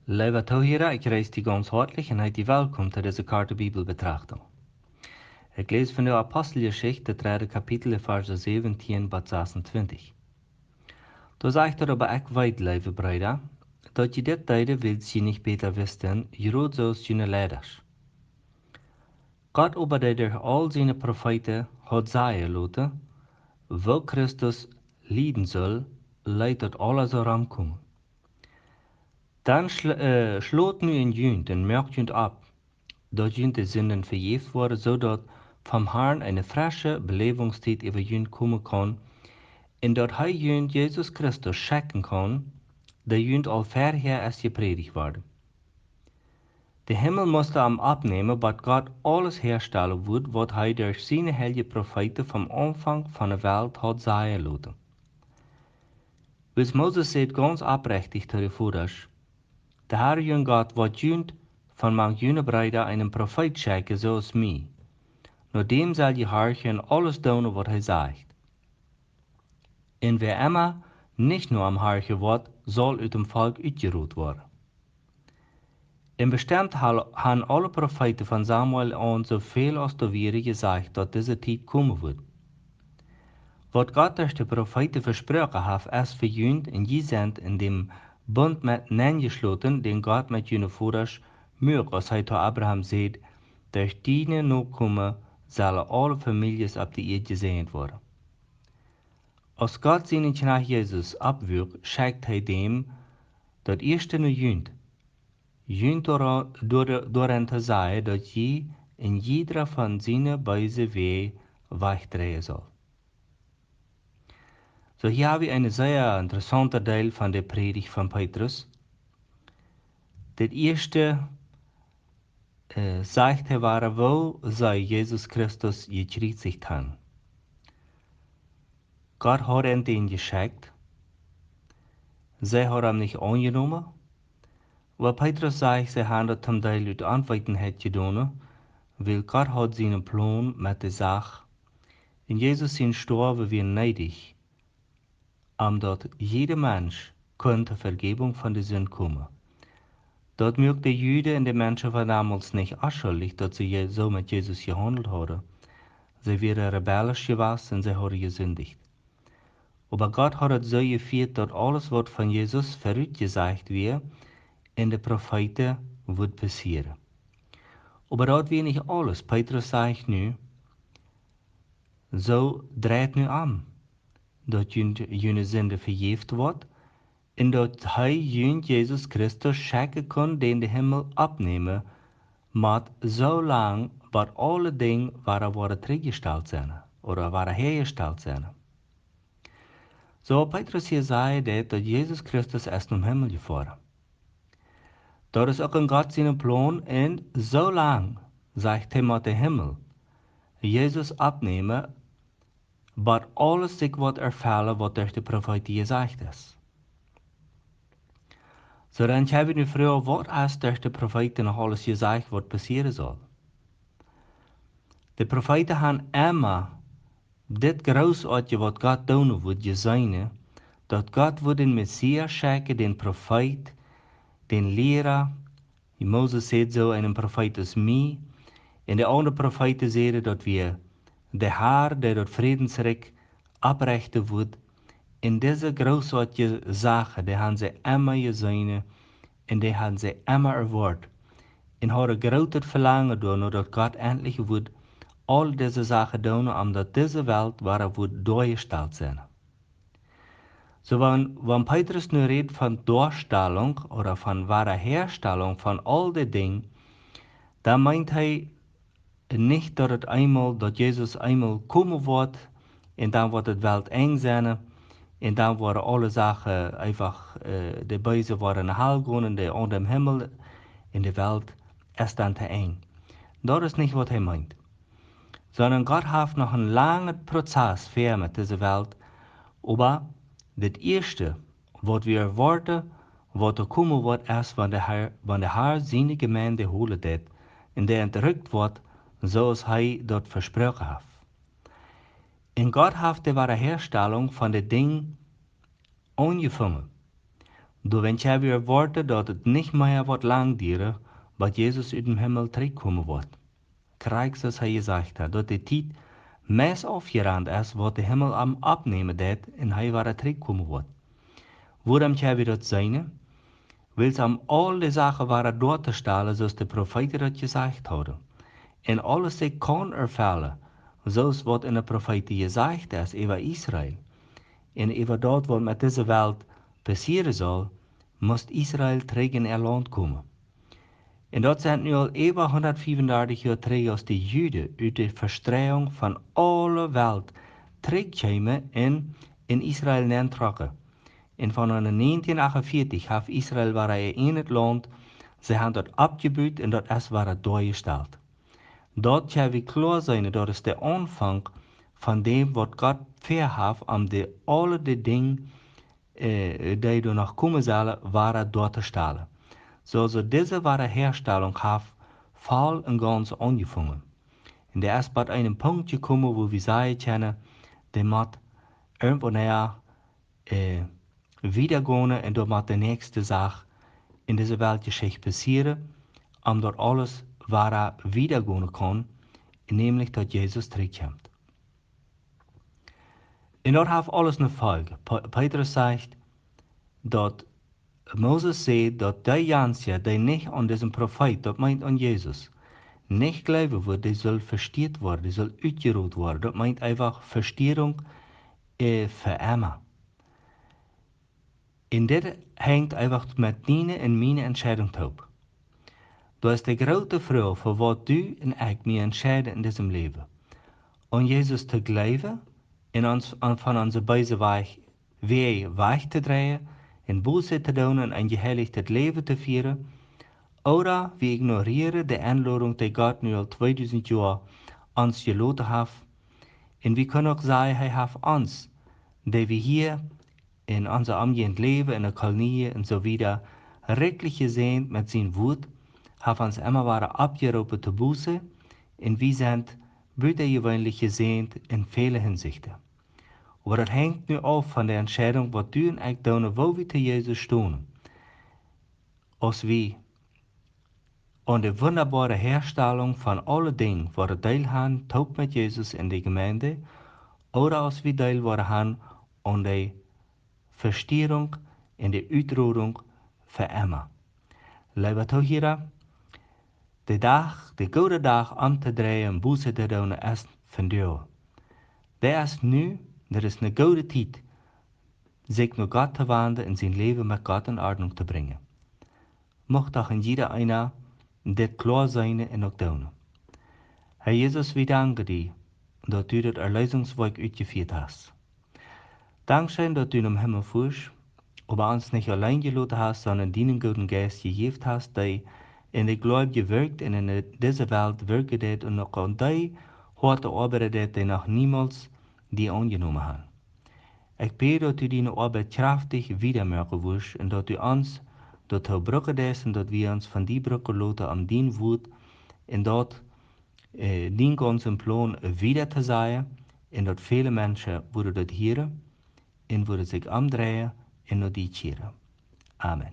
Lieve toehoorder, ik reis die ganz hartlich en heet die welkom zu dieser Karte Bibelbetrachtung. Ik lees van de Apostelgeschichte, het derde kapitel, Verse 17 bis 26. Da sagt er aber auch weit, lieve Brüder, dat je dit tijden wilt je niet beter wisten, je rood zoals je leiders. God aber der durch all seine Propheten hat sagen lassen, wo Christus leiden soll, leidt dat alles herankomen. Dan sloot nu een junt en merkt junt ab, dat junt de zinden vergeeft worden, zodat vom Herrn eine frische Belebungszeit über junt komen kan, en dat hij junt Jesus Christus schenken kan, der junt al verher als gepredigt worden. De Himmel musste am abnehmen, wat Gott alles herstellen wird, wat hij durch seine heilige Propheten vom Anfang van de Welt hat sagen lassen. Dus Moses zegt ganz oprechtig zu de Voeders, der Herr jun Gott wat junt von mijn june Brüder einen Prophet schenken zoals mij. Nur dem soll je harchen alles doen wat hij zegt. En wer immer nicht nur am harchen wordt, soll uit dem Volk uitgeroet worden. En bestimmt han alle Propheten von Samuel an zoveel als de Were gesagt, dat diese tijd komen wird. Wat Gott durch de Propheten versprochen hat, ist verjünt en je sind in dem Bund mit geschloten, den Gott mit jene Voeders mögt, als hij zu Abraham sagt, durch die Nachkommen zullen alle Families op de Erde gesegnet worden. Als Gott seinen Knecht Jesus abwürgt, schenkt hij dem dat eerste nu junt. Junt doorheen te zeggen dat je in jeder van zijn böse Wege wegdrehen soll. So hier habe ich einen sehr interessanten Teil von der Predigt von Petrus. Das erste sagt er war, wo sei Jesus Christus gekreuzigt haben. Gott hat ihn geschenkt. Sie hat ihn nicht angenommen. Aber Petrus sagt, sie haben das zum Teil uit Anweitenheit getan, weil Gott hat seinen Plan mit der Sache. In Jesus sein Sterben wie neidig, omdat jeder Mensch könnte Vergebung von der Sünde kommen. Dort mögt die Juden und die Menschen von damals nicht anschuldig, dass sie so mit Jesus gehandelt haben. Sie wären rebellisch gewesen und sie haben gesündigt. Aber Gott hat es so geführt, dass alles, was von Jesus vorausgesagt wird, in den Propheten wird passieren. Aber das wird nicht alles. Petrus sagt nu, so dreht nu an, dat jene Sünde vergeeft wordt, en dat hij Jesus Christus schenken kan, den de Himmel abnemen, maar zo lang, wat alle dingen waren teruggesteld zijn, oder waren hergesteld zijn. So Petrus hier zei dat Jesus Christus is naar Himmel gefahren. Dat is ook in Gott zijn plan, en zo lang, zegt hij met de Himmel, Jesus abnemen, maar alles zich wat ervallen wat durch de profetie gezegd is. So dan hebben we nu vroeger, wat is durch de profeten nog alles gezegd wat passieren zal. De profeten hebben immer dit grootste wat God doen wordt gezien, dat God wordt een Messias schenken, den Prophet, den Lehrer. Moses zegt zo, een profeet is mij. En de andere profeten zeiden dat we de Herr, der dat Friedensrijk abrichten wordt. In deze grootste zaken, die hebben ze immer gezien en die hebben ze immer erwaard. En hadden groot verlangen doen, dat God endlich wordt al deze zaken doen, omdat deze wereld waar wordt doorgesteld zijn. So, wenn Petrus nu redet von Durchstellung oder von wahrer Herstellung von all den Dingen, dann meint er nicht, dass Jesus einmal kommen wird, und dann wird die Welt eng sein, und dann werden alle Sachen einfach, die Böse worden nach Hell gehen, und die unter dem Himmel in der Welt ist dann zu eng. Das ist nicht, was er meint. Sondern Gott hat noch einen langen Prozess für mit dieser Welt, aber das erste, was wir erwarten, was kommen wird, ist, wenn der Herr seine Gemeinde holen wird, in der entrückt wird, so als er dort versprochen hat. Und Gott hat die wahre Herstellung von den Dingen angefangen. Du wenn ich weer worten dat het niet meer wat lang duren, wat Jezus uit dem Himmel terugkomen wordt. Krijg zoals hij gezegd had, dat de tijd meest afgerand is wat de Himmel am abnemen deed en hij waar terugkomen wordt. Waarom ich weer dat zijn? Wil ze am al die Sachen waren door te stellen zoals de profeten dat gezegd hadden. En alles zich kan ervallen, zoals wat in de profeten gezegd is over Israël. En over dat wat met deze wereld passeren zal, moest Israël terug in ihr land komen. En dat zijn nu al over 135 jaar terug als de Juden uit de verstreuing van alle wereld terugkomen en in Israël neertrokken. En van 1948 heeft Israël waren in het land, ze hebben dat afgebuurd en dat is waar het doorgesteld. Dat zou we klaar zijn, dat is de aanvang van dem wat God verheft om de alle de dingen die er nog komen zullen, waren door te stellen. Zoals deze ware herstelling heeft voll en ganz angefangen. En er is bij een punt gekomen, wo we zeggen kunnen, de moet irgendwann wiedergehen en dat moet de nächste Sache in deze Weltgeschichte passieren, omdat alles ware wiedergehen kan, nämlich dat Jezus terugkomt. En dat heeft alles een Folge. Petrus zegt dat Moses zei dat die Jansen, die niet aan deze profeet, dat meint aan Jezus, nicht geloven wordt, die soll versteerd worden, die soll uitgeroeid worden. Dat meint einfach Verstierung für immer. En dit hängt einfach met deine en meine Entscheidung ab. Dat is de grote vraag voor wat du en ik mij entscheiden in diesem Leben. An Jesus te geloven en ons van onze böse weg te draaien en Buße te doen en een geheiligd leven te vieren, oder we ignoreren de aanleiding die God nu al 2000 jaar ons gelaten heeft. En we kunnen ook zeggen, hij heeft ons, die we hier in onze omgeving leven, in de kolonieën en zo wieder, rechtlich gezien met zijn woord, heeft ons immer waren abgeroepen te Buße en we zijn buitengewöhnlich gezien in vele hinzichten. Maar dat hangt nu af van de entscheidung wat du en ik doen, wo we te Jezus staan. Als we aan de wunderbare herstellung van alle dingen worden deelgaan, taub met Jezus in de gemeinde, oder als we deel worden gaan aan de verstierung en de uitroeiing voor immer. Lieve toehieren, de goede dag om te draaien en Buße te doen is vandaag. Er is nu, er is een goede tijd, zich naar God te wenden en zijn leven met God in ordnung te brengen. Mocht doch in jeder einer dit klaar zijn en ook doen. Herr Jesus, we danken dir, dat du dat Erlösungswerk uitgeführt hast. Dankeschön, dat du im Himmel fuhrst, aber uns nicht allein gelassen hast, sondern deinen guten Geist gegeben hast, der in der Gläubige wirkt und in dieser Welt wirken deed und auch an die harte Arbeit deed, die noch niemals die angenommen haben. Ich bete, dass du deine Arbeit kraftig wiedermachen wirst und dass du uns dort brücken lässt und dass wir uns von die Brücke lassen, am dein Wort und dort den ganzen Plan wieder zu sein und dass viele Menschen würden das hören und würden sich umdrehen und nur die kehren. Amen.